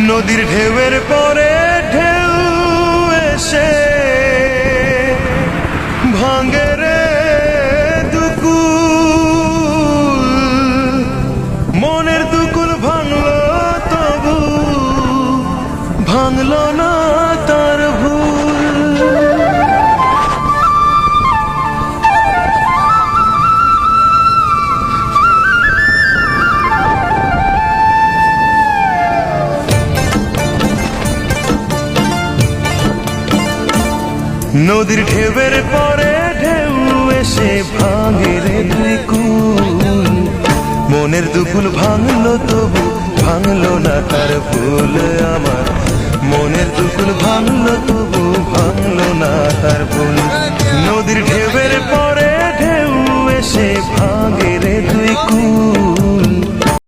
নদীর ঢেউয়ের পরে ঢেউ এসে ভাঙে রে দুকুল, মনের দুকুল ভাঙলো তবু ভাঙলো না তার ভুল। নদীর ঢেউয়ের পরে ঢেউ এসে ভাঙে রে দুই কুল, মনের দুকুল ভাঙলো তবু ভাঙলো না তার ভুল। আমার মনের দুকুল ভাঙলো তবু ভাঙলো না তার ভুল। নদীর ঢেউয়ের পরে ঢেউ এসে ভাঙে রে দুই কুল,